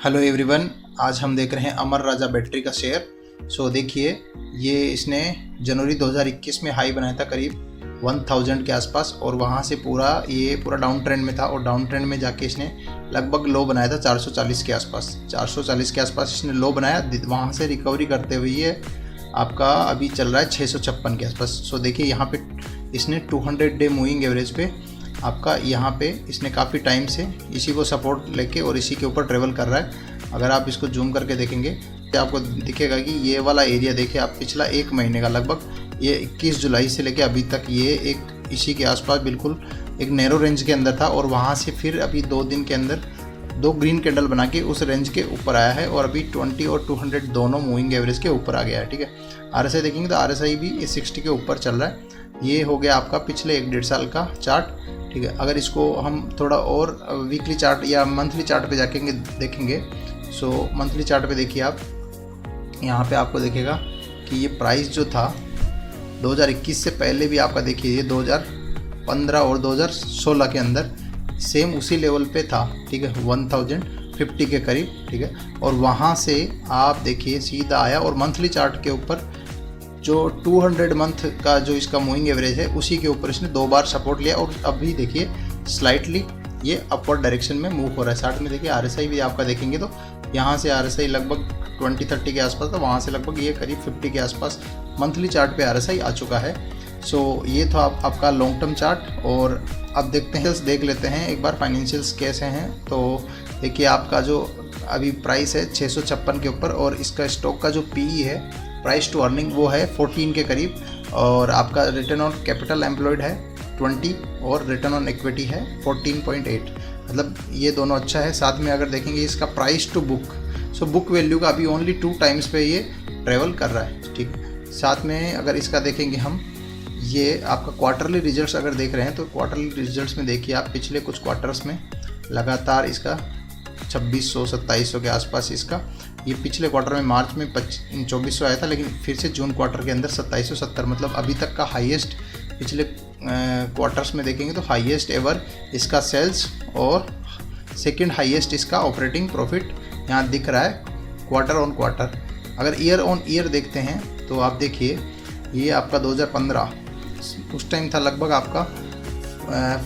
Hello everyone, आज हम देख रहे हैं अमर राजा बैटरी का शेयर। सो देखिए, ये इसने जनवरी 2021 में हाई बनाया था करीब 1000 के आसपास, और वहाँ से ये पूरा डाउन ट्रेंड में था, और डाउन ट्रेंड में जाके इसने लगभग लो बनाया था 440 के आसपास। 440 के आसपास इसने लो बनाया, वहाँ से रिकवरी करते हुए ये आपका अभी चल रहा है 656 के आसपास। सो देखिए, यहाँ पे इसने 200 डे मूविंग एवरेज पे आपका यहाँ पे इसने काफ़ी टाइम से इसी को सपोर्ट लेके और इसी के ऊपर ट्रेवल कर रहा है। अगर आप इसको जूम करके देखेंगे तो आपको दिखेगा कि ये वाला एरिया देखिए आप, पिछला एक महीने का लगभग ये 21 जुलाई से लेके अभी तक ये एक इसी के आसपास बिल्कुल एक नैरो रेंज के अंदर था, और वहाँ से फिर अभी 2 दिन के अंदर 2 ग्रीन कैंडल बना के उस रेंज के ऊपर आया है, और अभी 20 और 200 दोनों मूविंग एवरेज के ऊपर आ गया है। ठीक है, RSI देखेंगे तो RSI भी 60 के ऊपर चल रहा है। ये हो गया आपका पिछले 1-1.5 साल का चार्ट। ठीक है, अगर इसको हम थोड़ा और वीकली चार्ट या मंथली चार्ट पे जाके देखेंगे, सो मंथली चार्ट पे देखिए आप, यहाँ पे आपको दिखेगा कि ये प्राइस जो था 2021 से पहले भी आपका देखिए ये 2015 और 2016 के अंदर सेम उसी लेवल पे था। ठीक है, 1050 के करीब। ठीक है, और वहाँ से आप देखिए सीधा आया, और मंथली चार्ट के ऊपर जो 200 मंथ का जो इसका मूविंग एवरेज है उसी के ऊपर इसने 2 बार सपोर्ट लिया, और अभी देखिए स्लाइटली ये अपवर्ड डायरेक्शन में मूव हो रहा है। साथ में देखिए RSI भी आपका देखेंगे तो यहाँ से RSI लगभग 20-30 के आसपास था, वहाँ से लगभग ये करीब 50 के आसपास मंथली चार्ट पे RSI आ चुका है। सो ये था आपका लॉन्ग टर्म चार्ट। और अब देखते हैं, देख लेते हैं एक बार फाइनेंशियल्स कैसे हैं। तो देखिए आपका जो अभी प्राइस है 656 के ऊपर, और इसका स्टॉक का जो PE है, प्राइस टू अर्निंग, वो है 14 के करीब, और आपका रिटर्न ऑन कैपिटल एम्प्लॉयड है 20, और रिटर्न ऑन इक्विटी है 14.8। मतलब ये दोनों अच्छा है। साथ में अगर देखेंगे इसका price to book, so book value का अभी ओनली 2 टाइम्स पे ये ट्रेवल कर रहा है। ठीक है, साथ में अगर इसका देखेंगे हम, ये आपका क्वार्टरली रिजल्ट्स अगर देख रहे हैं तो क्वार्टरली रिजल्ट्स में देखिए आप, पिछले कुछ क्वार्टर्स में लगातार इसका 2600-2700 के आसपास इसका, ये पिछले क्वार्टर में मार्च में 2400 आया था, लेकिन फिर से जून क्वार्टर के अंदर 2770, मतलब अभी तक का हाईएस्ट पिछले क्वार्टर्स में देखेंगे तो हाईएस्ट एवर इसका सेल्स, और सेकंड हाईएस्ट इसका ऑपरेटिंग प्रॉफिट यहाँ दिख रहा है क्वार्टर ऑन क्वार्टर। अगर ईयर ऑन ईयर देखते हैं तो आप देखिए, ये आपका 2015 उस टाइम था लगभग आपका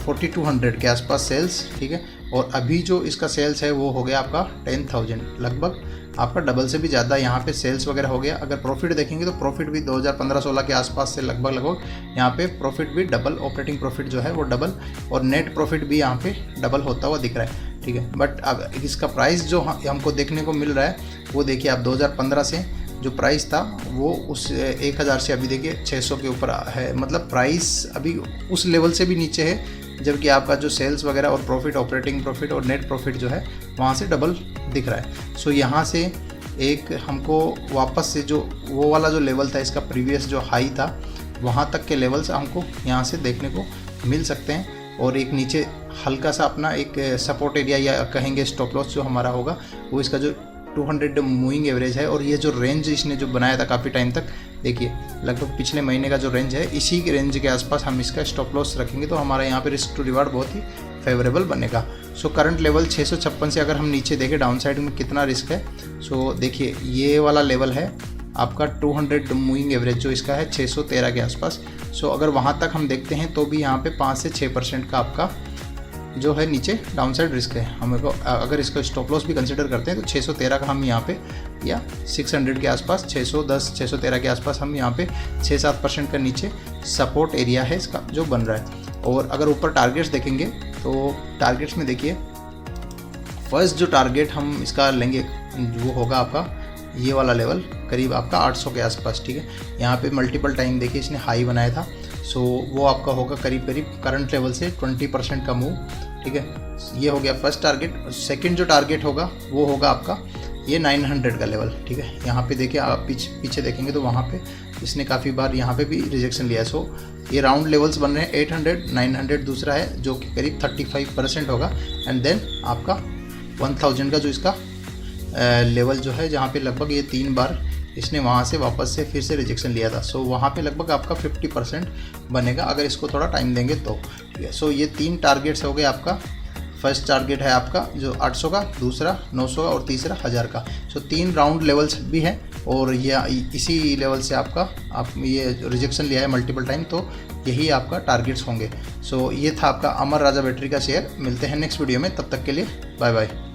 4200 के आसपास सेल्स। ठीक है, और अभी जो इसका सेल्स है वो हो गया आपका 10,000, लगभग आपका डबल से भी ज़्यादा यहाँ पे सेल्स वगैरह हो गया। अगर प्रॉफिट देखेंगे तो प्रॉफिट भी 2015-16 के आसपास से लगभग यहाँ पे प्रॉफिट भी डबल, ऑपरेटिंग प्रॉफिट जो है वो डबल, और नेट प्रॉफिट भी यहाँ पे डबल होता हुआ दिख रहा है। ठीक है, बट अब इसका प्राइस जो हमको देखने को मिल रहा है वो देखिए आप, 2015 से जो प्राइस था वो उस 1000 से अभी देखिए 600 के ऊपर है, मतलब प्राइस अभी उस लेवल से भी नीचे है, जबकि आपका जो सेल्स वगैरह और प्रॉफिट, ऑपरेटिंग प्रॉफिट और नेट प्रॉफिट जो है वहाँ से डबल दिख रहा है। सो यहाँ से एक हमको वापस से जो वो वाला जो लेवल था इसका, प्रीवियस जो हाई था, वहाँ तक के लेवल्स हमको यहाँ से देखने को मिल सकते हैं। और एक नीचे हल्का सा अपना एक सपोर्ट एरिया या कहेंगे स्टॉप लॉस जो हमारा होगा, वो इसका जो 200 मूविंग एवरेज है, और ये जो रेंज इसने जो बनाया था काफ़ी टाइम तक, देखिए लगभग पिछले महीने का जो रेंज है, इसी के रेंज के आसपास हम इसका स्टॉप लॉस रखेंगे तो हमारा यहाँ पे रिस्क टू रिवार्ड बहुत ही फेवरेबल बनेगा। सो करंट लेवल 656 से अगर हम नीचे देखें डाउन साइड में कितना रिस्क है, सो देखिए ये वाला लेवल है आपका 200 मूविंग एवरेज जो इसका है 613 के आसपास। सो अगर वहाँ तक हम देखते हैं तो भी यहाँ पे 5 से 6% का आपका जो है नीचे डाउन साइड रिस्क है। हम अगर इसका स्टॉप लॉस भी कंसिडर करते हैं तो 613 का हम यहाँ पे, या 600 के आसपास, 610-613 के आसपास हम यहाँ पे 6-7% का नीचे सपोर्ट एरिया है इसका जो बन रहा है। और अगर ऊपर टारगेट्स देखेंगे तो टारगेट्स में देखिए, फर्स्ट जो टारगेट हम इसका लेंगे वो होगा आपका ये वाला लेवल, करीब आपका 800 के आसपास। ठीक है, यहाँ पे मल्टीपल टाइम देखिए इसने हाई बनाया था, सो वो आपका होगा करीब करंट लेवल से 20% का मूव। ठीक है, ये हो गया फर्स्ट टारगेट। सेकंड जो टारगेट होगा वो होगा आपका ये 900 का लेवल। ठीक है, यहाँ पे देखिए आप पीछे देखेंगे तो वहाँ पे इसने काफ़ी बार यहाँ पे भी रिजेक्शन लिया। सो ये राउंड लेवल्स बन रहे हैं, 800, 900 दूसरा है जो कि करीब 35% होगा, एंड देन आपका 1000 का जो इसका लेवल जो है, जहाँ पे लगभग ये 3 बार इसने वहाँ से वापस से फिर से रिजेक्शन लिया था। सो वहाँ पे लगभग आपका 50% बनेगा अगर इसको थोड़ा टाइम देंगे तो। ठीक है, सो ये 3 टारगेट्स हो गए आपका फर्स्ट टारगेट है आपका जो 800 का, दूसरा 900 का और तीसरा 1000 का। सो 3 राउंड लेवल्स भी हैं और ये इसी लेवल से आप ये रिजेक्शन लिया है मल्टीपल टाइम, तो यही आपका टारगेट्स होंगे। सो ये था आपका अमर राजा बैटरी का शेयर। मिलते हैं नेक्स्ट वीडियो में, तब तक के लिए बाय बाय।